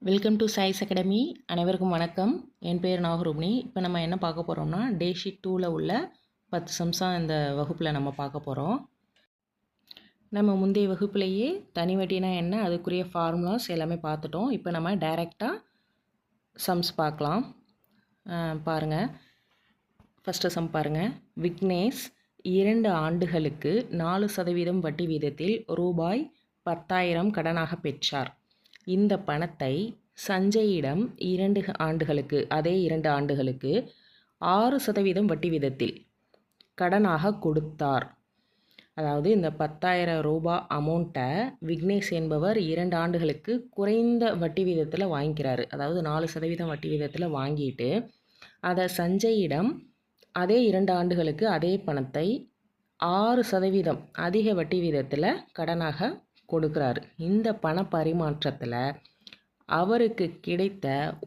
Welcome to choice academy. அனைவருக்கும் வணக்கம். என் பேர் நாகரூபிணி. இப்போ நம்ம என்ன பார்க்க போகிறோம்னா டே ஷீட் 2ல் உள்ள 10 சம்ஸாக இந்த வகுப்பில் நம்ம பார்க்க போகிறோம். நம்ம முந்தைய வகுப்புலேயே தனி வட்டினா என்ன, அதுக்குரிய ஃபார்முலாஸ் எல்லாமே பார்த்துட்டோம். இப்போ நம்ம டைரெக்டாக சம்ஸ் பார்க்கலாம். பாருங்கள், ஃபஸ்ட்டு சம் பாருங்கள். விக்னேஷ் 2 ஆண்டுகளுக்கு 4% வட்டி வீதத்தில் ரூபாய் 10,000 கடனாக பெற்றார். இந்த பணத்தை சஞ்சயிடம் 2 ஆண்டுகளுக்கு, அதே 2 ஆண்டுகளுக்கு 6% வட்டி வீதத்தில் கடனாக கொடுத்தார். அதாவது இந்த 10,000 ரூபாய் அமௌண்ட்டை விக்னேஷ் என்பவர் 2 ஆண்டுகளுக்கு குறைந்த வட்டி வீதத்தில் வாங்கிக்கிறாரு. அதாவது 4% வட்டி வீதத்தில் வாங்கிட்டு அதை சஞ்சயிடம் அதே 2 ஆண்டுகளுக்கு அதே பணத்தை 6% அதிக வட்டி வீதத்தில் கடனாக கொடுக்குறாரு. இந்த பண பரிமாற்றத்தில் அவருக்கு கிடைத்த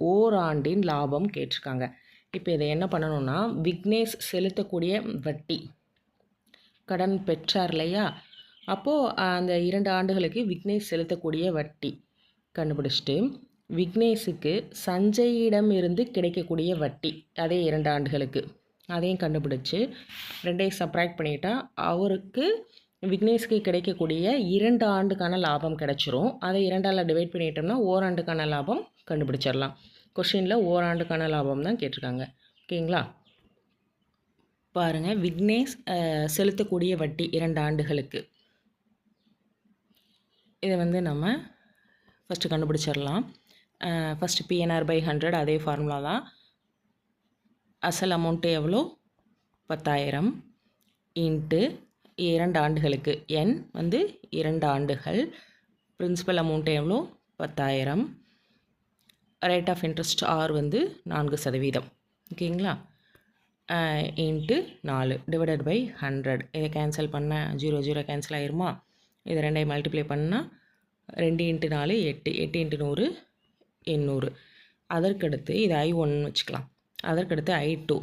ஓராண்டின் லாபம் கேட்டிருக்காங்க. இப்போ இதை என்ன பண்ணணும்னா, விக்னேஷ் செலுத்தக்கூடிய வட்டி, கடன் பெற்றார் இல்லையா, அப்போது அந்த 2 ஆண்டுகளுக்கு விக்னேஷ் செலுத்தக்கூடிய வட்டி கண்டுபிடிச்சிட்டு விக்னேஷுக்கு சஞ்சயிடம் இருந்து கிடைக்கக்கூடிய வட்டி அதே 2 ஆண்டுகளுக்கு அதையும் கண்டுபிடிச்சி ரெண்டையும் சப்ராக்ட் பண்ணிட்டா அவருக்கு விக்னேஷ்க்கு கிடைக்கக்கூடிய 2 ஆண்டுக்கான லாபம் கிடச்சிரும். அதை 2ஆல் டிவைட் பண்ணிட்டோம்னா ஓராண்டுக்கான லாபம் கண்டுபிடிச்சிடலாம். கொஷினில் ஓராண்டுக்கான லாபம் தான் கேட்டிருக்காங்க. ஓகேங்களா? பாருங்கள், விக்னேஷ் செலுத்தக்கூடிய வட்டி 2 ஆண்டுகளுக்கு, இதை நம்ம ஃபஸ்ட்டு கண்டுபிடிச்சிடலாம். ஃபஸ்ட்டு PNR/100 அதே ஃபார்முலா தான். அசல் அமௌண்ட்டு எவ்வளோ? 10,000 இன்ட்டு 2 ஆண்டுகளுக்கு, N 2 ஆண்டுகள், பிரின்சிபல் அமௌண்ட்டு எவ்வளோ? 10,000, ரேட் ஆஃப் இன்ட்ரெஸ்ட் R 4%. ஓகேங்களா? Into 4 divided by 100. இதை கேன்சல் பண்ண 0 0 கேன்சல் ஆயிருமா? இதை 2ஐ மல்டிப்ளை பண்ணால் 2 × 4 8, 8 × 100 800. அதற்கடுத்து இது I1 வச்சுக்கலாம். அதற்கடுத்து I2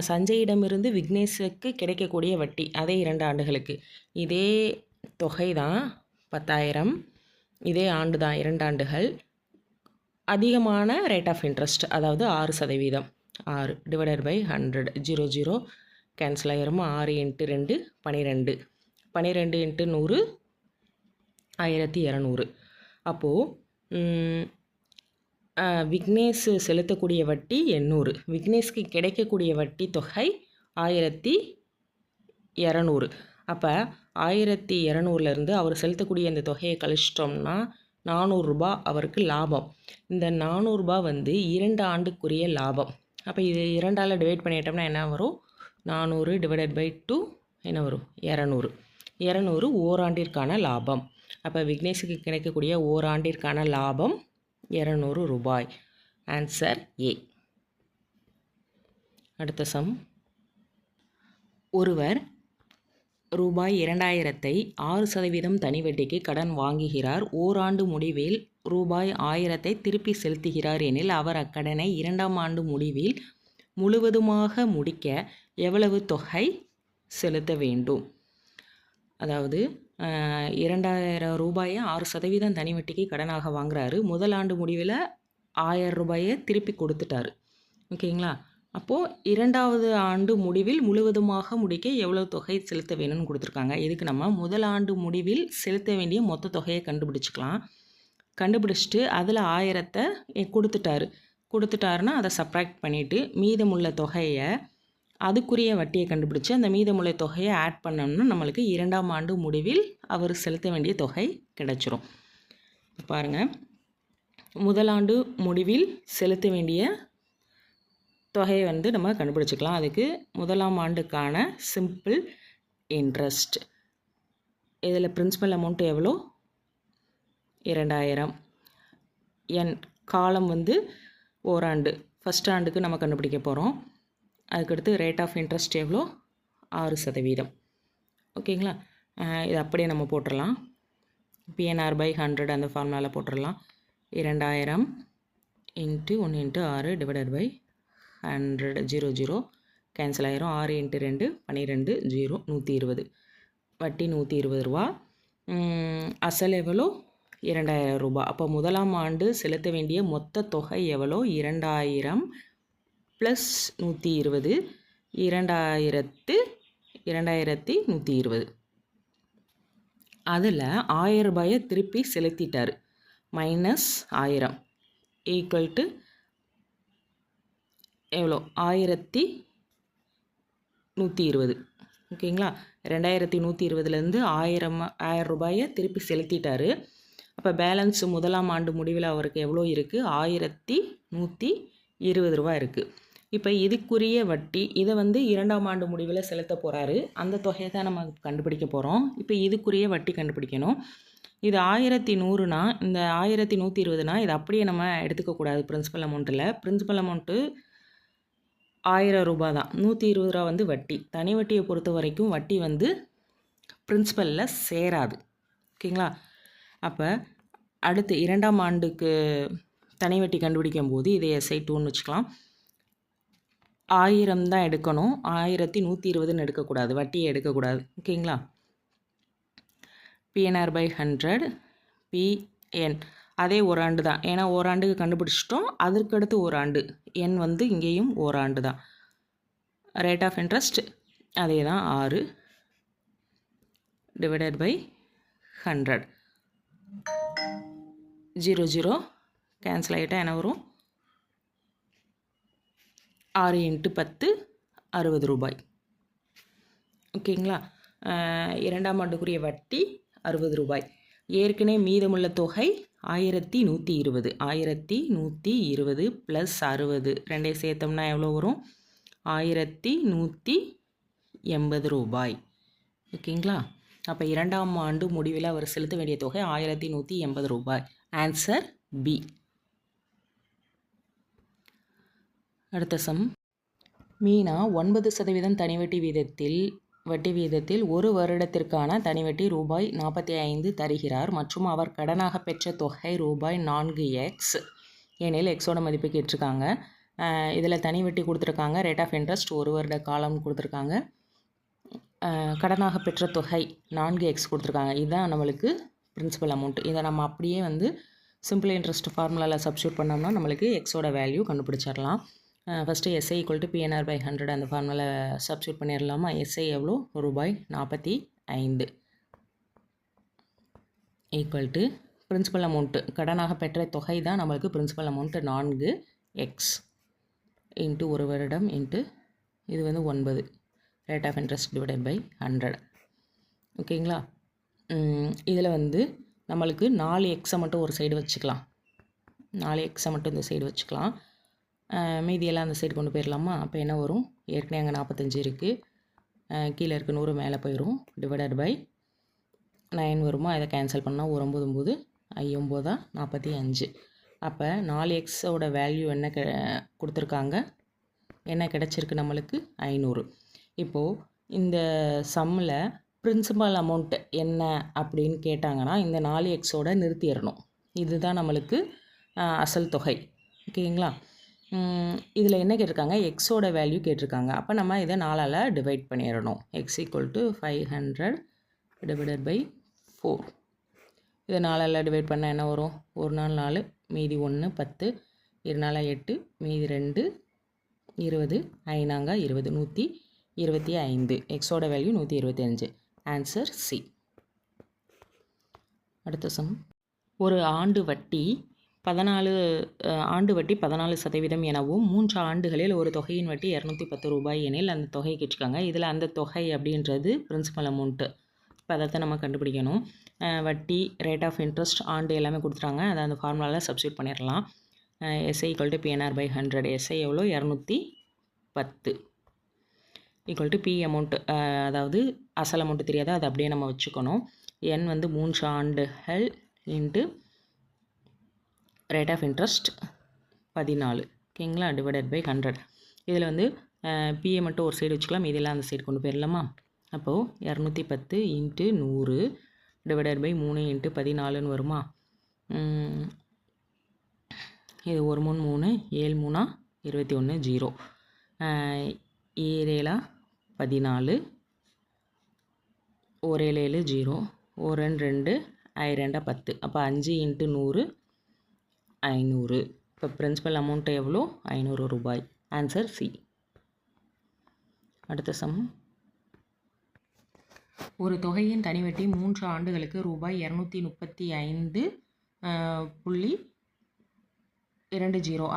சஞ்சயிடமிருந்து விக்னேஷுக்கு கிடைக்கக்கூடிய வட்டி அதே 2 ஆண்டுகளுக்கு. இதே தொகை தான் 10,000, இதே ஆண்டு தான் 2 ஆண்டுகள், அதிகமான ரேட் ஆஃப் இன்ட்ரெஸ்ட் அதாவது 6%. 6 டிவைடட் பை 100, 0 0 கேன்சல் ஆகிருமா? 6 × 2 12, 12 × 100 1200. அப்போது விக்னேஷ் செலுத்தக்கூடிய வட்டி 800, விக்னேஷ்க்கு கிடைக்கக்கூடிய வட்டி தொகை 1200. அப்போ 1200லேருந்து அவர் செலுத்தக்கூடிய இந்த தொகையை கழிச்சிட்டோம்னா 400 ரூபாய் அவருக்கு லாபம். இந்த 400 ரூபாய் 2 ஆண்டுக்குரிய லாபம். அப்போ இது 2ஆல் டிவைட் பண்ணிட்டோம்னா என்ன வரும்? 400 டிவைடட் பை 2 என்ன வரும்? 200. 200 ஓராண்டிற்கான லாபம். அப்போ விக்னேஷுக்கு கிடைக்கக்கூடிய ஓராண்டிற்கான லாபம் 200 ரூபாய். Answer A. அடுத்த சம். ஒருவர் ரூபாய் 2,000ஐ 6% தனி வட்டிக்கு கடன் வாங்குகிறார். ஓராண்டு முடிவில் ரூபாய் 1,000ஐ திருப்பி செலுத்துகிறார் எனில் அவர் அக்கடனை 2ஆம் ஆண்டு முடிவில் முழுவதுமாக முடிக்க எவ்வளவு தொகை செலுத்த வேண்டும்? அதாவது 2,000 ரூபாயை 6% தனி வட்டிக்கு கடனாக வாங்குறாரு. முதல் ஆண்டு முடிவில் 1,000 ரூபாயை திருப்பி கொடுத்துட்டாரு. ஓகேங்களா? அப்போது 2ஆவது ஆண்டு முடிவில் முழுவதுமாக முடிக்க எவ்வளோ தொகை செலுத்த வேணும்னு கொடுத்துருக்காங்க. இதுக்கு நம்ம முதல் ஆண்டு முடிவில் செலுத்த வேண்டிய மொத்த தொகையை கண்டுபிடிச்சிக்கலாம். கண்டுபிடிச்சிட்டு அதில் 1,000த்தை கொடுத்துட்டாருன்னா அதை சப்ராக்ட் பண்ணிவிட்டு மீதமுள்ள தொகையை, அதுக்குரிய வட்டியை கண்டுபிடிச்சி அந்த மீதமுள்ள தொகையை ஆட் பண்ணோம்னா நம்மளுக்கு 2ஆம் ஆண்டு முடிவில் அவர் செலுத்த வேண்டிய தொகை கிடைச்சிரும். பாருங்கள், முதலாண்டு முடிவில் செலுத்த வேண்டிய தொகையை நம்ம கண்டுபிடிச்சிக்கலாம். அதுக்கு முதலாம் ஆண்டுக்கான சிம்பிள் இன்ட்ரெஸ்ட், இதில் பிரின்சிபல் அமௌண்ட் எவ்வளோ? 2,000. என் காலம் ஓராண்டு, ஃபஸ்ட் ஆண்டுக்கு நம்ம கண்டுபிடிக்க போகிறோம். அதுக்கடுத்து ரேட் ஆஃப் இன்ட்ரெஸ்ட் எவ்வளோ? 6%. ஓகேங்களா? இது அப்படியே நம்ம போட்டுடலாம். PNR/100 அந்த ஃபார்முலாவில் போட்டுடலாம். 2,000 இன்ட்டு 1 × 6 டிவைடட் பை 100, 0 0 கேன்சல் ஆகிரும். 6 × 2 12, 0 120. வட்டி 120 ரூபா. அசல் எவ்வளோ? 2000 ரூபாய். அப்போ முதலாம் ஆண்டு செலுத்த வேண்டிய மொத்த தொகை எவ்வளோ? 2000 ப்ளஸ் 120, 2120. அதில் 1000 ரூபாயை திருப்பி செலுத்திட்டார். -1000 ஈக்குவல் டு எவ்வளோ? 1120. ஓகேங்களா? 2120லேருந்து 1000 ரூபாயை திருப்பி செலுத்திட்டார். அப்போ பேலன்ஸ் முதலாம் ஆண்டு முடிவில் அவருக்கு எவ்வளோ இருக்குது? 1120 ரூபா இருக்குது. இப்போ இதுக்குரிய வட்டி இதை வந்து 2ஆம் ஆண்டு முடிவில் செலுத்த போகிறாரு. அந்த தொகையை தான் நம்ம கண்டுபிடிக்க போகிறோம். இப்போ இதுக்குரிய வட்டி கண்டுபிடிக்கணும். இது 1100னா இந்த 1120னா இது அப்படியே நம்ம எடுத்துக்கக்கூடாது. பிரின்சிபல் அமௌண்ட்டில் பிரின்சிபல் அமௌண்ட்டு 1000 ரூபாய் தான். 120 ரூபா வந்து வட்டி. தனி வட்டியை பொறுத்த வரைக்கும் வட்டி வந்து பிரின்சிபலில் சேராது. ஓகேங்களா? அப்போ அடுத்து 2ஆம் ஆண்டுக்கு தனி வட்டி கண்டுபிடிக்கும் போது இதை SI2ன்னு வச்சுக்கலாம். 1000 தான் எடுக்கணும். 1120ன்னு எடுக்கக்கூடாது. வட்டியை எடுக்கக்கூடாது. ஓகேங்களா? PNR/100 PN அதே ஓராண்டு தான். ஏன்னா ஓராண்டுக்கு கண்டுபிடிச்சிட்டோம். அதற்கடுத்து ஓராண்டு என் வந்து இங்கேயும் ஓராண்டு தான். ரேட் ஆஃப் இன்ட்ரெஸ்ட் அதே தான் 6 /100. 0 கேன்சல் ஆகிட்டா என்ன வரும்? 6 × 10 60 ரூபாய். ஓகேங்களா? 2ஆம் ஆண்டுக்குரிய வட்டி 60 ரூபாய். ஏற்கனவே மீதமுள்ள தொகை 1120. 1120 ப்ளஸ் 60 ரெண்டையும் சேர்த்தோம்னா எவ்வளோ வரும்? 1180 ரூபாய். ஓகேங்களா? அப்போ 2ஆம் ஆண்டு முடிவில் அவர் செலுத்த வேண்டிய தொகை 1180 ரூபாய். Answer B. அடுத்த சம். மீனா 9% வட்டி வீதத்தில் ஒரு வருடத்திற்கான தனிவட்டி ரூபாய் 45 தருகிறார் மற்றும் அவர் கடனாக பெற்ற தொகை ரூபாய் 4x எனில் எக்ஸோட மதிப்பு கேட்டிருக்காங்க. இதில் தனி வட்டி கொடுத்துருக்காங்க. ரேட் ஆஃப் இன்ட்ரெஸ்ட் 1 வருட காலம் கொடுத்துருக்காங்க. கடனாக பெற்ற தொகை 4x கொடுத்துருக்காங்க. இதுதான் நம்மளுக்கு பிரின்சிபல் அமௌண்ட். இதை நம்ம அப்படியே வந்து சிம்பிள் இன்ட்ரெஸ்ட் ஃபார்முலாவில் சப்ஸ்டியூட் பண்ணோம்னா நம்மளுக்கு எக்ஸோட வேல்யூ கண்டுபிடிச்சிடலாம். ஃபஸ்ட்டு SI = PNR/100 அந்த ஃபார்முலாவில் சப்ஸ்டியூட் பண்ணிடலாமா? SI எவ்வளோ? ரூபாய் 45 ஈக்குவல் டு பிரின்சிபல் அமௌண்ட்டு கடனாக பெற்ற தொகை தான் நம்மளுக்கு பிரின்சிபல் அமௌண்ட்டு 4x இன்ட்டு ஒரு வருடம் இன்ட்டு இது வந்து 9 ரேட் ஆஃப் இன்ட்ரெஸ்ட் /100. ஓகேங்களா? இதில் வந்து நம்மளுக்கு 4x மட்டும் ஒரு சைடு வச்சுக்கலாம். 4x மட்டும் இந்த சைடு வச்சுக்கலாம். மீதியெல்லாம் அந்த சைடு கொண்டு போயிடலாமா? அப்போ என்ன வரும்? ஏற்கனவே அங்கே 45 இருக்குது. கீழே இருக்க 100 மேலே போயிடும். /9 வருமா? இதை கேன்சல் பண்ணால் 9 9 45. அப்போ 4xோட வேல்யூ என்ன கொடுத்துருக்காங்க? என்ன கிடச்சிருக்கு நம்மளுக்கு? 500. இப்போது இந்த சம்மில் பிரின்சிபல் அமௌண்ட் என்ன அப்படின்னு கேட்டாங்கன்னா இந்த 4xோட நிறுத்திடணும். இதுதான் நம்மளுக்கு அசல் தொகை. ஓகேங்களா? இதில் என்ன கேட்டிருக்காங்க? எக்ஸோட வேல்யூ கேட்டிருக்காங்க. அப்போ நம்ம இதை 4ஆல் டிவைட் பண்ணிடணும். x = 500 / 4. இதை 4ஆல் டிவைட் பண்ணால் என்ன வரும்? 1 நாள் 4, மீதி 1 10, 2 நாள் 8, மீதி 2 20, 5 20, 125. எக்ஸோட வேல்யூ 125. Answer C. அடுத்த சம். ஒரு ஆண்டு வட்டி 14% எனவும் 3 ஆண்டுகளில் ஒரு தொகையின் வட்டி 210 ரூபாய் எனில் அந்த தொகை கேட்டிருக்காங்க. இதில் அந்த தொகை அப்படின்றது பிரின்சிபல் அமௌண்ட்டு. இப்போ அதை நம்ம கண்டுபிடிக்கணும். வட்டி, ரேட் ஆஃப் இன்ட்ரெஸ்ட், ஆண்டு எல்லாமே கொடுத்துட்டாங்க. அதை அந்த ஃபார்முலாவில் சப்ஸ்டியூட் பண்ணிடலாம். SI = PNR/100. SI எவ்வளோ? 210 ஈக்குவல் டு P அமௌண்ட்டு, அதாவது அசல் அமௌண்ட்டு தெரியாத அதை அப்படியே நம்ம வச்சுக்கணும். N வந்து 3 ஆண்டுகள் இன்ட்டு ரேட் ஆஃப் இன்ட்ரெஸ்ட் 14. ஓகேங்களா? /100. இதில் வந்து பிஏ மட்டும் ஒரு சைடு வச்சுக்கலாம். இதெல்லாம் அந்த சைடு கொண்டு போயிடலாமா? அப்போது 210 × 100 /3 × 14ன்னு வருமா? இது 1 3 3 7 3 21 0 7 14 1 7 0 1 2 2 10. அப்போ 5 × 100 500. இப்போ பிரின்சிபல் அமௌண்ட் எவ்வளோ? 500 ரூபாய். Answer C. அடுத்த சம். ஒரு தொகையின் தனிவட்டி 3 ஆண்டுகளுக்கு ரூபாய் 235.20,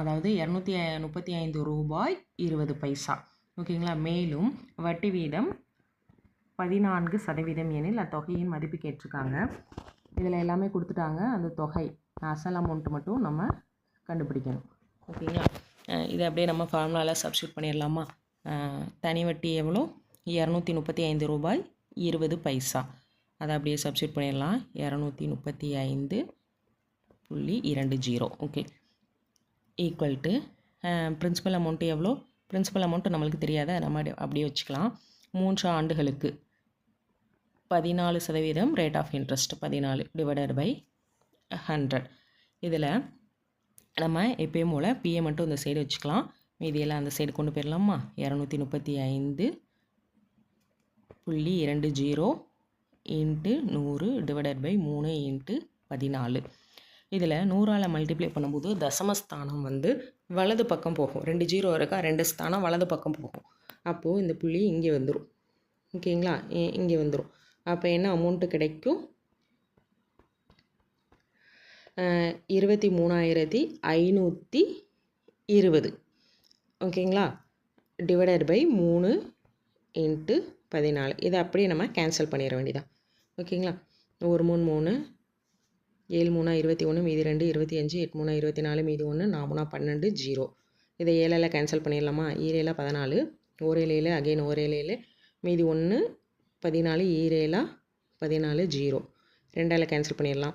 அதாவது 235 ரூபாய் 20 பைசா. ஓகேங்களா? மேலும் வட்டி வீதம் 14% எனில் அத்தொகையின் மதிப்பு கேட்டிருக்காங்க. இதில் எல்லாமே கொடுத்துட்டாங்க. அந்த தொகை அசல் அமௌண்ட் மட்டும் நம்ம கண்டுபிடிக்கணும். ஓகேங்களா? இதை அப்படியே நம்ம ஃபார்முலாவில் சப்ஸ்டியூட் பண்ணிடலாமா? தனி வட்டி எவ்வளோ? 235 ரூபாய் 20 பைசா. அதை அப்படியே சப்ஸ்டியூட் பண்ணிடலாம். 235.20. Okay. Equal to principal amount எவ்வளோ? பிரின்சிபல் அமௌண்ட்டு நம்மளுக்கு தெரியாத, நம்ம அப்படியே வச்சுக்கலாம். 3 ஆண்டுகளுக்கு 14% ரேட் ஆஃப் இன்ட்ரெஸ்ட் 14 / 100. இதில் நம்ம எப்பயும் போல் பிஏ மட்டும் இந்த சைடு வச்சுக்கலாம். மீதியெல்லாம் அந்த சைடு கொண்டு போயிடலாமா? 235.20 × 100 / 3 × 14. இதில் 100ஆல் மல்டிப்ளை பண்ணும்போது தசமஸ்தானம் வந்து வலது பக்கம் போகும். 2 0 இருக்கா, 2 ஸ்தானம் வலது பக்கம் போகும். அப்போது இந்த புள்ளி இங்கே வந்துடும். ஓகேங்களா? இங்கே வந்துடும். அப்போ என்ன அமௌண்ட்டு கிடைக்கும்? 23,520. ஓகேங்களா? / 3 × 14. இதை அப்படியே நம்ம கேன்சல் பண்ணிட வேண்டியதான். ஓகேங்களா? 1 3 3, 7 3 21, மீதி 2 25, 8 3 24, மீதி 1, 4 3 12, 0. இதை 7ஆல் கேன்சல் பண்ணிடலாமா? 7 14, 1 7 அகைன் 1 7, மீதி 1 14, 7 14, 0. 2ஆல் கேன்சல் பண்ணிடலாம்.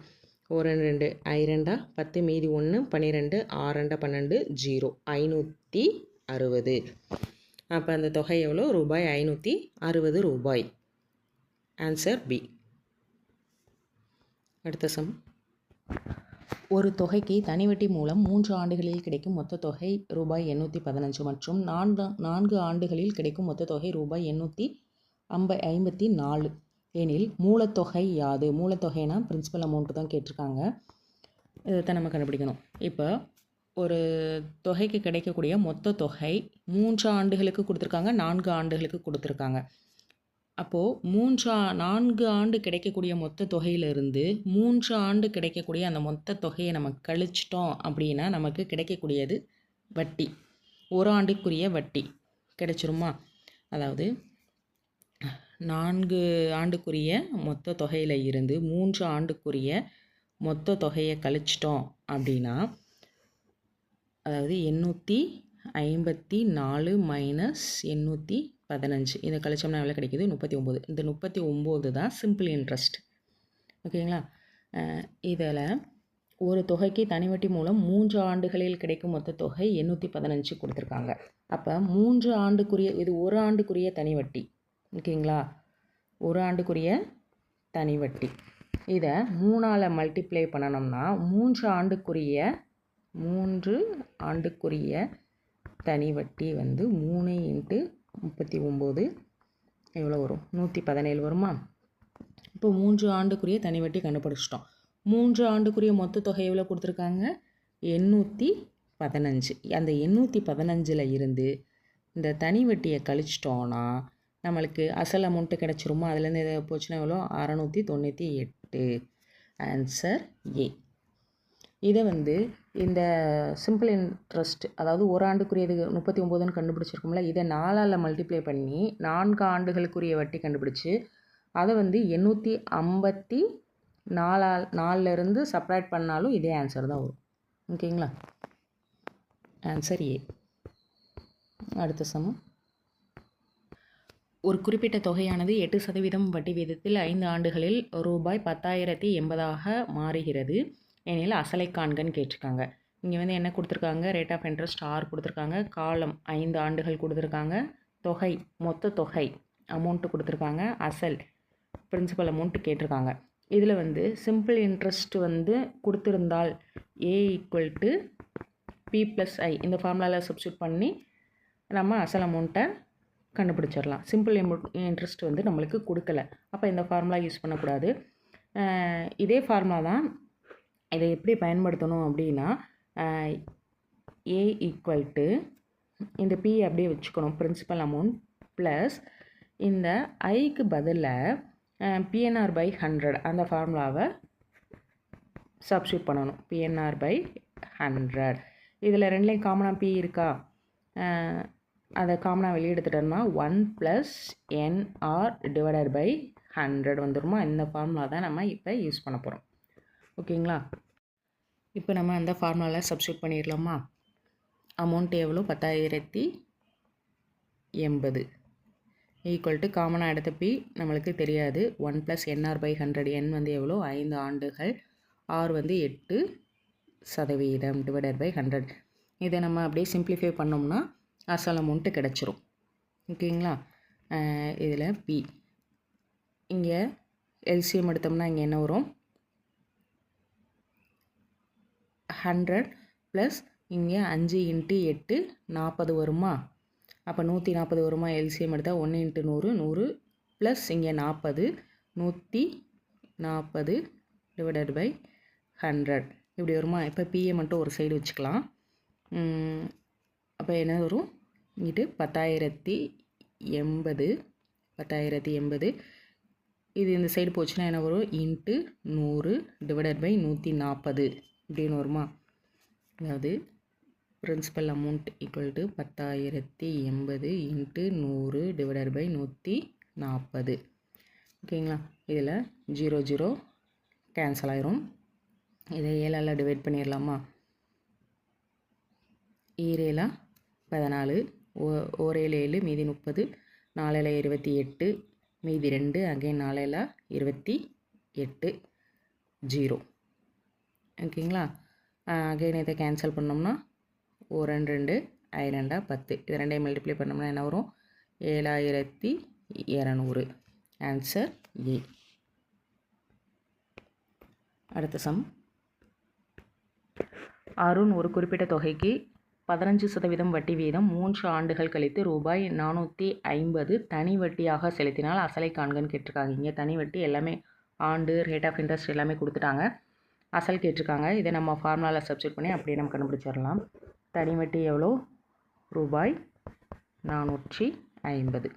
1 2 2 10, மீதி 1 12, 6 12, 0. 560. அப்போ அந்த தொகை எவ்வளோ? ரூபாய் 560 ரூபாய். Answer B. அடுத்த சம். ஒரு தொகைக்கு தனிவட்டி மூலம் 3 ஆண்டுகளில் கிடைக்கும் மொத்த தொகை ரூபாய் 815 மற்றும் 4 ஆண்டுகளில் கிடைக்கும் மொத்த தொகை ரூபாய் 854 எனில் மூலத்தொகை யாது? மூலத்தொகைனா பிரின்சிபல் அமௌண்ட்டு தான் கேட்டிருக்காங்க. இதைத்தான் நம்ம கண்டுபிடிக்கணும். இப்போ ஒரு தொகைக்கு கிடைக்கக்கூடிய மொத்த தொகை 3 ஆண்டுகளுக்கு கொடுத்துருக்காங்க, 4 ஆண்டுகளுக்கு கொடுத்துருக்காங்க. அப்போது 4 ஆண்டு கிடைக்கக்கூடிய மொத்த தொகையிலிருந்து 3 ஆண்டு கிடைக்கக்கூடிய அந்த மொத்த தொகையை நம்ம கழிச்சிட்டோம் அப்படின்னா நமக்கு கிடைக்கக்கூடியது வட்டி. 1 ஆண்டுக்குரிய வட்டி கிடைச்சிருமா? அதாவது 4 ஆண்டுக்குரிய மொத்த தொகையில் இருந்து 3 ஆண்டுக்குரிய மொத்த தொகையை கழிச்சிட்டோம் அப்படின்னா, அதாவது 854 மைனஸ் 815, இதை கழிச்சோம்னா எவ்வளோ கிடைக்கிது? 39. இந்த 39 தான் சிம்பிள் இன்ட்ரெஸ்ட். ஓகேங்களா? இதில் ஒரு தொகைக்கு தனிவட்டி மூலம் 3 ஆண்டுகளில் கிடைக்கும் மொத்த தொகை 815 கொடுத்துருக்காங்க. அப்போ 3 ஆண்டுக்குரிய, இது 1 ஆண்டுக்குரிய தனிவட்டி. ஓகேங்களா? 1 ஆண்டுக்குரிய தனிவட்டி. இதை 3ஆல் மல்டிப்ளை பண்ணணும்னா 3 ஆண்டுக்குரிய தனிவட்டி வந்து 3 × 39 எவ்வளோ வரும்? 117 வருமா? இப்போ 3 ஆண்டுக்குரிய தனிவட்டி கண்டுபிடிச்சிட்டோம். 3 ஆண்டுக்குரிய மொத்த தொகை எவ்வளோ கொடுத்துருக்காங்க? 815. அந்த 815ல் இருந்து இந்த தனிவட்டியை கழிச்சிட்டோன்னா நம்மளுக்கு அசல் அமௌண்ட்டு கிடச்சிருமா? அதுலேருந்து எதை போச்சுன்னா எவ்வளோ? 698. Answer A. இதை வந்து இந்த சிம்பிள் இன்ட்ரெஸ்ட், அதாவது 1 ஆண்டுக்குரியது 39ன்னு கண்டுபிடிச்சிருக்கோம்ல, இதை 4ஆல் மல்டிப்ளை பண்ணி 4 ஆண்டுகளுக்குரிய வட்டி கண்டுபிடிச்சி அதை வந்து 854 சப்ராக்ட் பண்ணாலும் இதே ஆன்சர் தான் வரும். ஓகேங்களா? Answer A. அடுத்த சமம். ஒரு குறிப்பிட்ட தொகையானது 8% வட்டி வீதத்தில் 5 ஆண்டுகளில் ரூபாய் 10,080 மாறுகிறது எனில் அசலை காண்கன்னு கேட்டிருக்காங்க. இங்கே வந்து என்ன கொடுத்துருக்காங்க? ரேட் ஆஃப் இன்ட்ரெஸ்ட் R கொடுத்துருக்காங்க, காலம் 5 ஆண்டுகள் கொடுத்துருக்காங்க, தொகை மொத்த தொகை அமௌண்ட்டு கொடுத்துருக்காங்க, அசல் பிரின்சிபல் அமௌண்ட்டு கேட்டிருக்காங்க. இதில் வந்து சிம்பிள் இன்ட்ரெஸ்ட் வந்து கொடுத்துருந்தால் A = P + I இந்த ஃபார்முலாவில் சப்ஸ்டியூட் பண்ணி நம்ம அசல் அமௌண்ட்டை கண்டுபிடிச்சிடலாம். சிம்பிள் இன்ட்ரெஸ்ட் வந்து நம்மளுக்கு கொடுக்கல, அப்போ இந்த ஃபார்முலா யூஸ் பண்ணக்கூடாது. இதே ஃபார்முலா தான். இதை எப்படி பயன்படுத்தணும் அப்படின்னா ஏ ஈக்குவல் டு இந்த பி அப்படியே வச்சுக்கணும், பிரின்சிபல் அமௌண்ட் ப்ளஸ் இந்த ஐக்கு பதிலாக பிஎன்ஆர் பை 100 அந்த ஃபார்முலாவை சப்ஸ்டியூட் பண்ணணும். பிஎன்ஆர் பை 100 இதில் ரெண்டுலேயும் காமனாக பி இருக்கா, அதை காமனாக வெளியே எடுத்துட்டோம்னா 1 + NR டிவைடட் பை 100 வந்துடுமா. இந்த ஃபார்முலா தான் நம்ம இப்போ யூஸ் பண்ண போகிறோம். ஓகேங்களா. இப்போ நம்ம அந்த ஃபார்முலாவில் சப்ஸ்டியூட் பண்ணிடலாமா. அமௌண்ட் எவ்வளோ, 10,080 ஈக்குவல் டு காமனாக எடுத்த பி நம்மளுக்கு தெரியாது, 1 + NR பை 100. என் வந்து எவ்வளோ, 5 ஆண்டுகள், ஆர் வந்து 8% டிவைடட் பை 100. இதை நம்ம அப்படியே சிம்பிளிஃபை பண்ணோம்னா அசல் அமௌண்ட்டு கிடச்சிரும். ஓகேங்களா. இதில் பி இங்கே எல்சிஎம் எடுத்தோம்னா இங்கே என்ன வரும், 100 ப்ளஸ் இங்கே 5 × 8 40 வருமா. அப்போ 140 வருமா. எல்சிஎம் எடுத்தால் 1 × 100 100 ப்ளஸ் இங்கே 40 140 டிவைடட் பை 100 இப்படி வருமா. இப்போ பிஏ மட்டும் ஒரு சைடு வச்சுக்கலாம். அப்போ என்ன வரும், இங்கிட்டு 10,080 இது இந்த சைடு போச்சுன்னா என்ன வரும், × 100 டிவைடட் பை 140 இப்படின்னு வருமா. அதாவது principal amount equal to 10,080 × 100 divided by 140. ஓகேங்களா. இதில் 0 0 கேன்சல் ஆயிரும். இதை 7ஆல் டிவைட் பண்ணிடலாமா. 7 14, 1 7 மீதி 30, 4 28 மீதி 2, அகைன் 4 28 0. ஓகேங்களா. அகைன் இதை கேன்சல் பண்ணோம்னா 1 2 2 10, இது ரெண்டையும் மல்டிப்ளை பண்ணோம்னா என்ன வரும், 7,200. Answer A. அடுத்த சம். அருண் ஒரு குறிப்பிட்ட தொகைக்கு 15% வட்டி வீதம் 3 ஆண்டுகள் கழித்து ரூபாய் 450 தனி வட்டியாக செலுத்தினால் அசலை காண்கன்னு கேட்டிருக்காங்க. இங்கே தனி வட்டி எல்லாமே ஆண்டு, ரேட் ஆஃப் இன்ட்ரெஸ்ட் எல்லாமே கொடுத்துட்டாங்க. அசல் கேட்டிருக்காங்க. இதை நம்ம ஃபார்முலாவில் சப்ஸ்டியூட் பண்ணி அப்படியே நம்ம கண்டுபிடிச்சிடலாம். தனி வட்டி எவ்வளோ, ரூபாய் 450.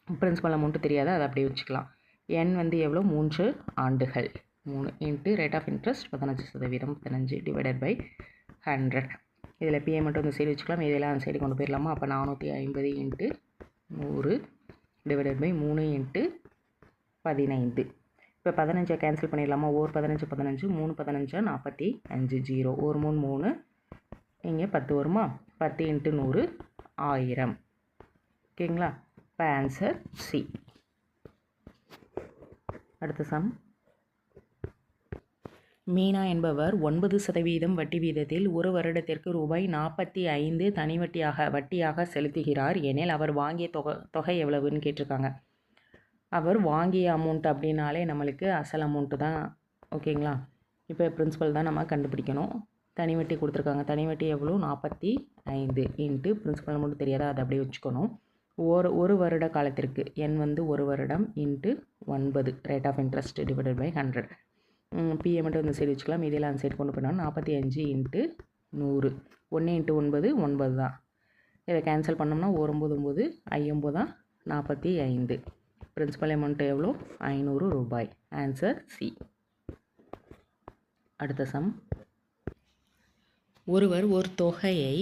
பிரின்சிபல் அமௌண்ட்டு தெரியாது, அதை அப்படியே வச்சுக்கலாம். என் வந்து எவ்வளோ, 3 ஆண்டுகள், 3 × rate of interest 15%, 15 divided by 100. இதில் பிஏ மட்டும் இந்த சைடு வச்சுக்கலாம், இதெல்லாம் அந்த சைடு கொண்டு போயிடலாமா. அப்போ 450 × 100 டிவைடட் பை 3 × 15. இப்போ 15 கேன்சல் பண்ணிடலாமா. 1 15 15, 3 15 45, 0 1 3 3, இங்கே 10 வருமா. 10 × 100 1000. ஓகேங்களா. இப்போ ஆன்சர் சி. அடுத்த சம். மீனா என்பவர் 9% வட்டி வீதத்தில் ஒரு வருடத்திற்கு ரூபாய் 45 தனி வட்டியாக செலுத்துகிறார் எனில் அவர் வாங்கிய தொகை எவ்வளவுன்னு கேட்டிருக்காங்க. அவர் வாங்கிய அமௌண்ட் அப்படின்னாலே நம்மளுக்கு அசல் அமௌண்ட்டு தான். ஓகேங்களா. இப்போ பிரின்சிபல் தான் நம்ம கண்டுபிடிக்கணும். தனி வட்டி கொடுத்துருக்காங்க. தனி வட்டி எவ்வளோ, 45 × பிரின்சிபல் அமௌண்ட் தெரியாதா, அதை அப்படியே வச்சுக்கணும். ஒரு வருட காலத்திற்கு என் வந்து 1 வருடம் × 9 rate of interest divided by 100. PA மட்டும் இந்த சைடு வச்சுக்கலாம், இதெல்லாம் அந்த சைடு கொண்டு போனோம். 45 × 100, 1 × 9 9 தான். இதை கேன்சல் பண்ணோம்னா 9 9 50 45. பிரின்சிபல் அமௌண்ட் எவ்வளோ, 500 ரூபாய். Answer C. அடுத்த சம். ஒருவர் ஒரு தொகையை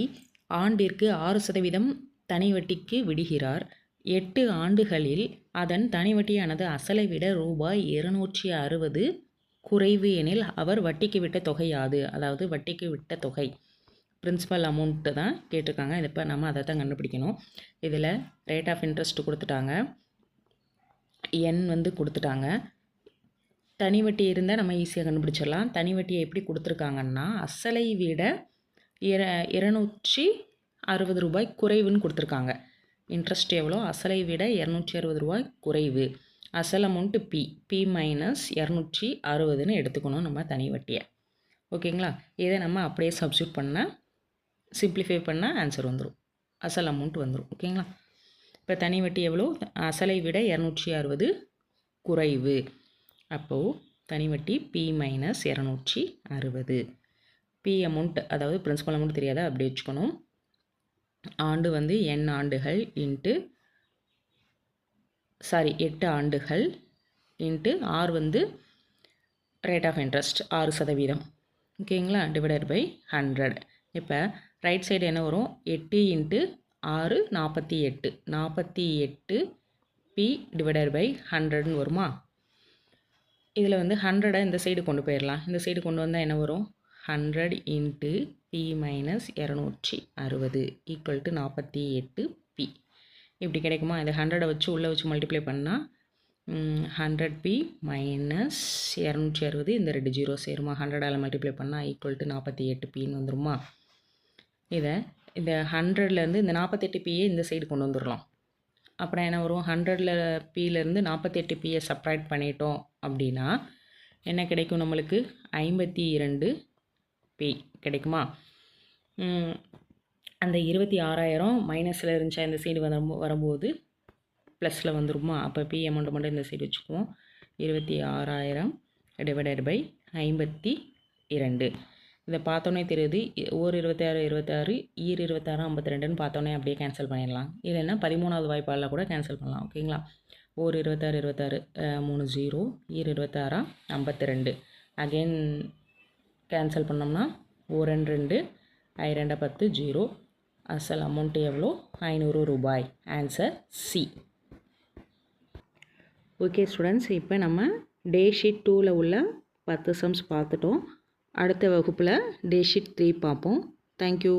ஆண்டிற்கு 6% தனி வட்டிக்கு விடுகிறார். 8 ஆண்டுகளில் அதன் தனி வட்டியானது அசலை விட ரூபாய் 260 குறைவு எனில் அவர் வட்டிக்கு விட்ட தொகை யாது. அதாவது வட்டிக்கு விட்ட தொகை பிரின்சிபல் அமௌண்ட்டு தான் கேட்டிருக்காங்க. இப்போ நம்ம அதை தான் கண்டுபிடிக்கணும். இதில் ரேட் ஆஃப் இன்ட்ரெஸ்ட் கொடுத்துட்டாங்க, என் வந்து கொடுத்துட்டாங்க. தனி வட்டி இருந்தால் நம்ம ஈஸியாக கண்டுபிடிச்சிடலாம். தனி வட்டியை எப்படி கொடுத்துருக்காங்கன்னா அசலை விட 260 ரூபாய் குறைவுன்னு கொடுத்துருக்காங்க. இன்ட்ரெஸ்ட் எவ்வளோ, அசலை விட 260 ரூபாய் குறைவு. அசல் அமௌண்ட்டு பி மைனஸ் 260ன்னு எடுத்துக்கணும் நம்ம தனி வட்டியை. ஓகேங்களா. இதை நம்ம அப்படியே சப்ஸ்டியூட் பண்ணால் சிம்பிளிஃபை பண்ணால் ஆன்சர் வந்துடும், அசல் அமௌண்ட் வந்துடும். ஓகேங்களா. இப்போ தனி வட்டி எவ்வளோ, அசலை விட 260 குறைவு. அப்போது தனி வட்டி பி மைனஸ் 260. பி அமௌண்ட் அதாவது பிரின்சிபல் அமௌண்ட் தெரியாத அப்படி வச்சுக்கணும். ஆண்டு வந்து n ஆண்டுகள் இன்ட்டு 8 ஆண்டுகள் இன்ட்டு ஆர் வந்து ரேட் ஆஃப் இன்ட்ரெஸ்ட் 6%. ஓகேங்களா, டிவைடட் பை 100. இப்போ ரைட் சைடு என்ன வரும்? 8 இன்ட்டு 6 48. 48 பி டிவைடட் பை 100ன்னு வருமா? இதில் வந்து 100 இந்த சைடு கொண்டு போயிடலாம். இந்த சைடு கொண்டு வந்தால் என்ன வரும்? 100 into P minus 260 equal to 48 P. இப்படி கிடைக்குமா? இந்த 100 வச்சு உள்ளே வச்சு மல்டிப்ளை பண்ணால் 100 பி மைனஸ் 260 இந்த 2 ஜீரோ சேருமா? 100ஆல் மல்டிப்ளை பண்ணால் ஈக்குவல் டு 48 பின்னு வந்துருமா? இதை இந்த 100லேருந்து இந்த 48 பியை இந்த சைடு கொண்டு வந்துடலாம். அப்புறம் என்ன வரும்? 100ல் பியிலேருந்து 48 பியை சப்ராக்ட் பண்ணிட்டோம் அப்படின்னா என்ன கிடைக்கும் நம்மளுக்கு? 52 பி கிடைக்குமா? அந்த 26,000 மைனஸில் இருந்துச்சா இந்த சைடு வரும்போது ப்ளஸில் வந்துருமா? அப்போ பி அமௌண்ட்டை மட்டும் இந்த சைடு வச்சுக்குவோம். 26,000 டிவைடட் பை 52. இதை பார்த்தோன்னே தெரியுது. ஓர் 26 26, ஈர் 26 52ன்னு பார்த்தோன்னே அப்படியே கேன்சல் பண்ணிடலாம். இல்லைன்னா 13வது வாய்ப்பாடில் கூட கேன்சல் பண்ணலாம். ஓகேங்களா, ஓர் 26 26 3 0, ஈர் 26 52. அகெயின் கேன்சல் பண்ணோம்னா ஓர் 2 2 10 0. அசல் அமௌண்ட் எவ்வளோ? 500 ரூபாய். Answer C. ஓகே ஸ்டூடெண்ட்ஸ், இப்போ நம்ம டே ஷீட் 2ல் உள்ள 10 சம்ஸ் பார்த்துட்டோம். அடுத்த வகுப்பில் டே ஷீட் 3 பார்ப்போம். தேங்க்யூ.